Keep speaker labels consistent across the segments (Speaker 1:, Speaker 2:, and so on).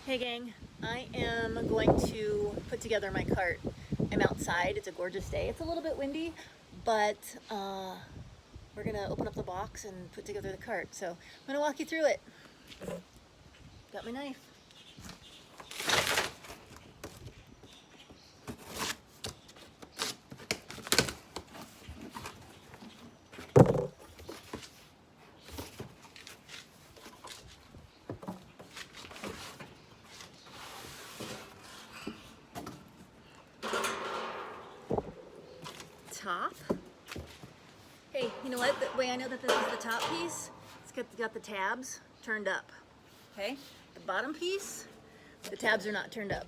Speaker 1: Hey gang, I am going to put together my cart. I'm outside, it's a gorgeous day. It's a little bit windy, but we're gonna open up the box and put together the cart. So I'm gonna walk you through it. Got my knife. Top. Hey, you know what? The way I know that this is the top piece, it's got the tabs turned up. Okay? The bottom piece, the tabs are not turned up.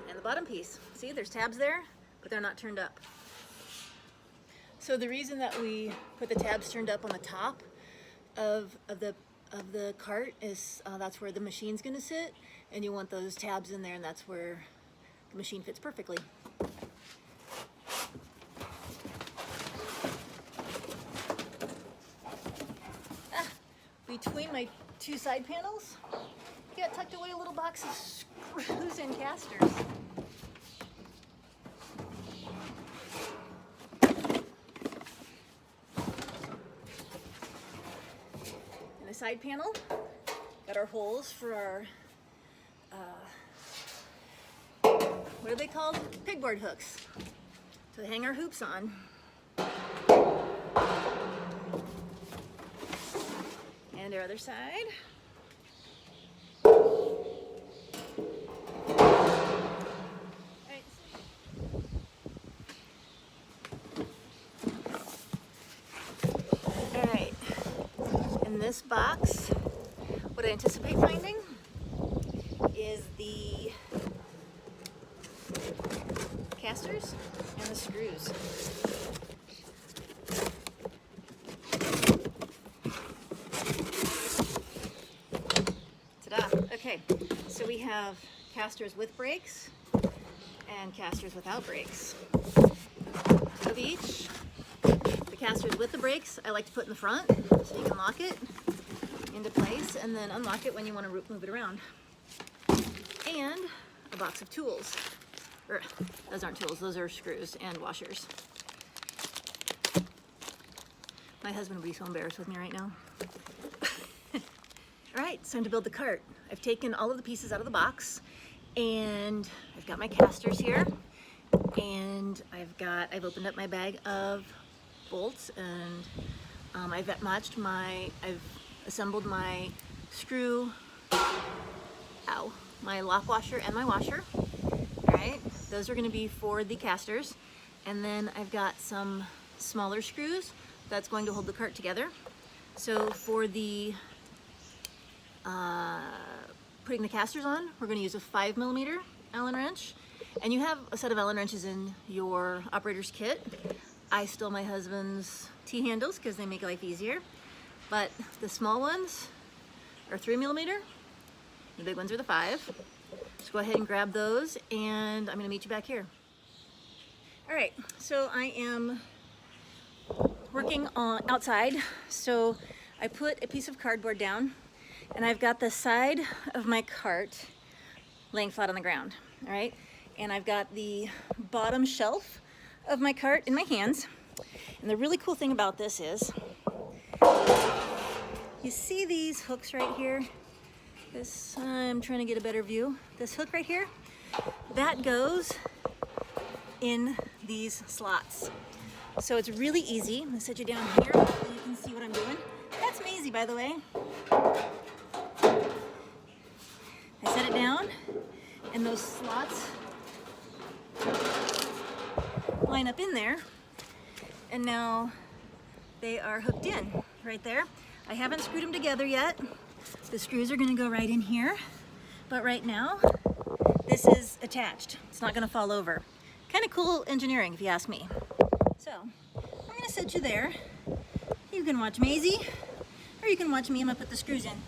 Speaker 1: And the bottom piece, see, there's tabs there, but they're not turned up. So the reason that we put the tabs turned up on the top of the cart is that's where the machine's gonna sit, and you want those tabs in there, and that's where the machine fits perfectly. Between my two side panels, you got tucked away a little box of screws and casters. In the side panel, got our holes for our, what are they called? Pegboard hooks. To hang our hoops on. And our other side. All right. In this box, what I anticipate finding is the casters and the screws. Ta-da! Okay, so we have casters with brakes and casters without brakes. Of each. The casters with the brakes I like to put in the front so you can lock it into place and then unlock it when you want to move it around. And a box of tools. Those aren't tools, those are screws and washers. My husband would be so embarrassed with me right now. All right, it's time to build the cart. I've taken all of the pieces out of the box and I've got my casters here and I've opened up my bag of bolts and I've assembled my screw, my lock washer and my washer. Right, those are going to be for the casters, and then I've got some smaller screws that's going to hold the cart together. So for the putting the casters on, we're going to use a 5mm Allen wrench, and you have a set of Allen wrenches in your operator's kit. I stole my husband's T-handles because they make life easier, but the small ones are 3mm, the big ones are the 5. So go ahead and grab those, and I'm going to meet you back here. All right, so I am working outside. So I put a piece of cardboard down, and I've got the side of my cart laying flat on the ground. All right, and I've got the bottom shelf of my cart in my hands. And the really cool thing about this is, you see these hooks right here? I'm trying to get a better view. This hook right here, that goes in these slots. So it's really easy. I'm gonna set you down here so you can see what I'm doing. That's Maisie, by the way. I set it down, and those slots line up in there, and now they are hooked in right there. I haven't screwed them together yet. The screws are going to go right in here, but right now this is attached. It's not going to fall over. Kind of cool engineering if you ask me. So I'm going to set you there. You can watch Maisie, or you can watch me. I'm going to put the screws in.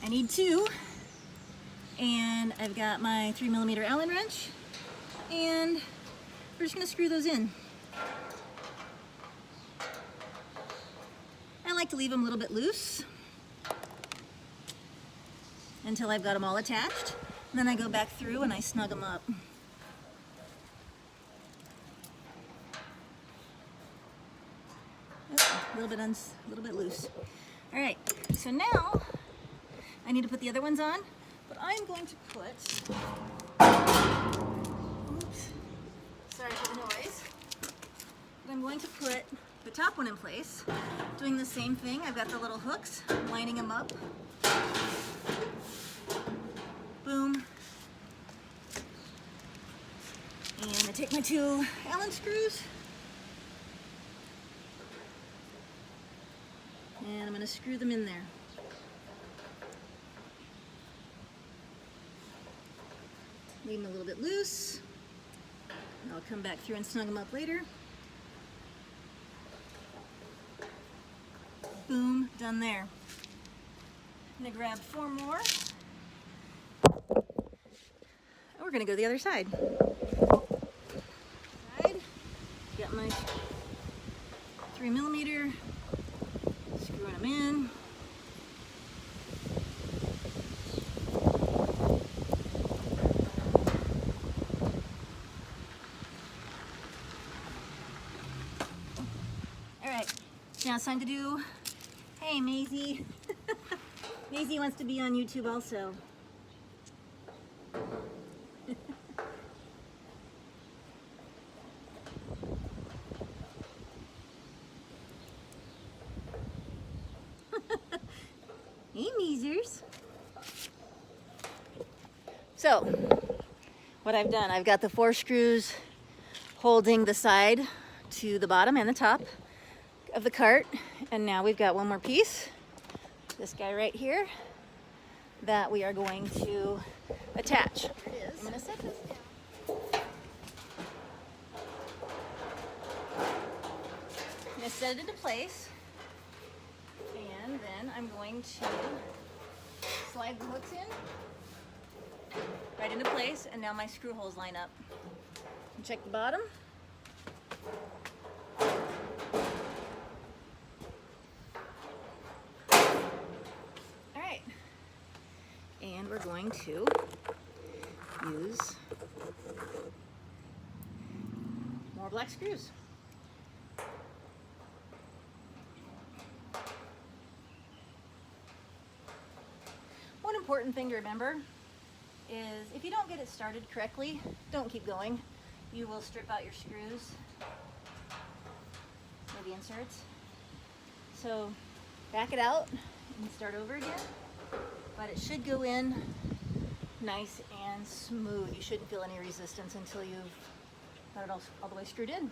Speaker 1: I need 2, and I've got my 3mm Allen wrench, and we're just going to screw those in. like to leave them a little bit loose until I've got them all attached. And then I go back through and I snug them up. A little bit loose. All right, so now I need to put the other ones on, but I'm going to put, oops, sorry for the noise, but I'm going to put the top one in place, doing the same thing. I've got the little hooks, lining them up, boom, and I take my 2 Allen screws, and I'm going to screw them in there. Leave them a little bit loose. And I'll come back through and snug them up later. Boom, done there. I'm going to grab 4 more. And we're going to go to the other side. Got my 3mm. Screwing them in. All right, now it's time to do, hey Maisie. Maisie wants to be on YouTube also. Hey, Measers. So, what I've done, I've got the 4 screws holding the side to the bottom and the top of the cart. And now we've got one more piece, this guy right here, that we are going to attach. Here it is. I'm gonna set this down. I'm gonna set it into place. And then I'm going to slide the hooks in, right into place, and now my screw holes line up. And check the bottom. All right, and we're going to use more black screws. One important thing to remember is if you don't get it started correctly, don't keep going. You will strip out your screws or the inserts. So back it out and start over again. But it should go in nice and smooth. You shouldn't feel any resistance until you've got it all the way screwed in.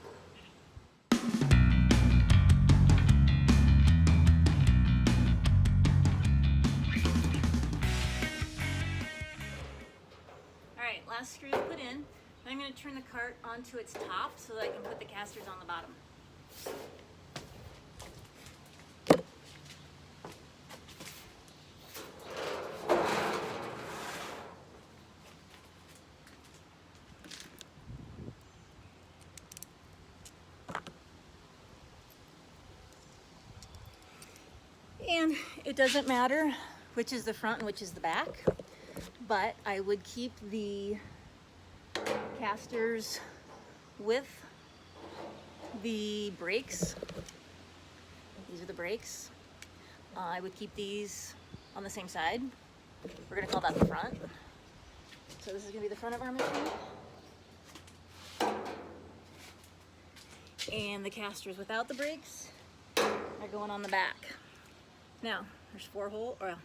Speaker 1: Last screw put in. I'm going to turn the cart onto its top so that I can put the casters on the bottom. And it doesn't matter which is the front and which is the back, but I would keep the casters with the brakes. These are the brakes. I would keep these on the same side. We're going to call that the front. So this is going to be the front of our machine. And the casters without the brakes are going on the back. Now, there's 4 holes, or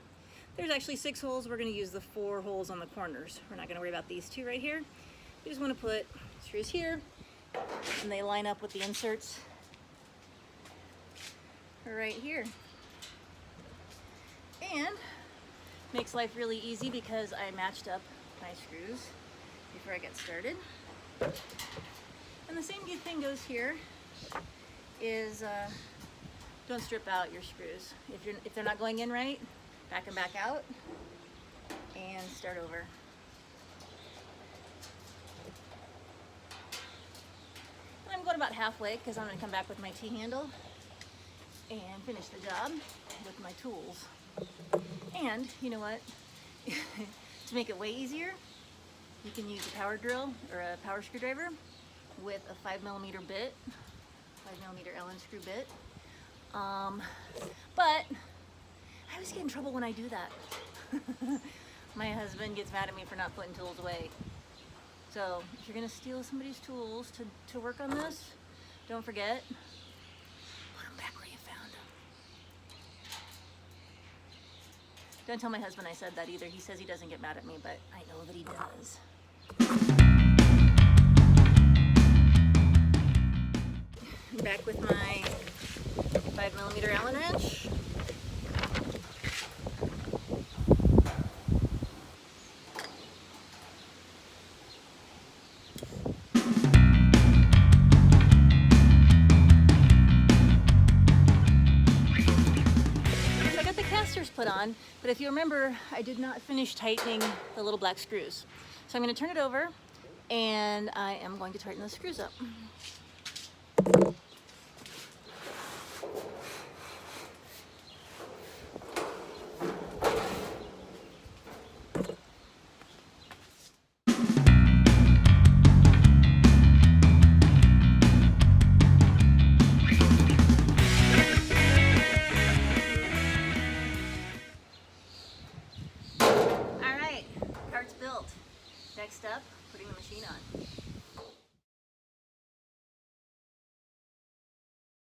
Speaker 1: there's actually 6 holes. We're going to use the 4 holes on the corners. We're not going to worry about these 2 right here. We just want to put screws here, and they line up with the inserts right here. And makes life really easy because I matched up my screws before I got started. And the same good thing goes here is don't strip out your screws. If they're not going in right, back them back out and start over. And I'm going about halfway because I'm going to come back with my T-handle and finish the job with my tools. And you know what? To make it way easier, you can use a power drill or a power screwdriver with a 5mm bit, 5mm Allen screw bit. But I always get in trouble when I do that. My husband gets mad at me for not putting tools away. So if you're gonna steal somebody's tools to work on this, don't forget, put them back where you found them. Don't tell my husband I said that either. He says he doesn't get mad at me, but I know that he does. I'm back with my 5mm Allen wrench. Put on, but if you remember, I did not finish tightening the little black screws. So I'm going to turn it over and I am going to tighten the screws up.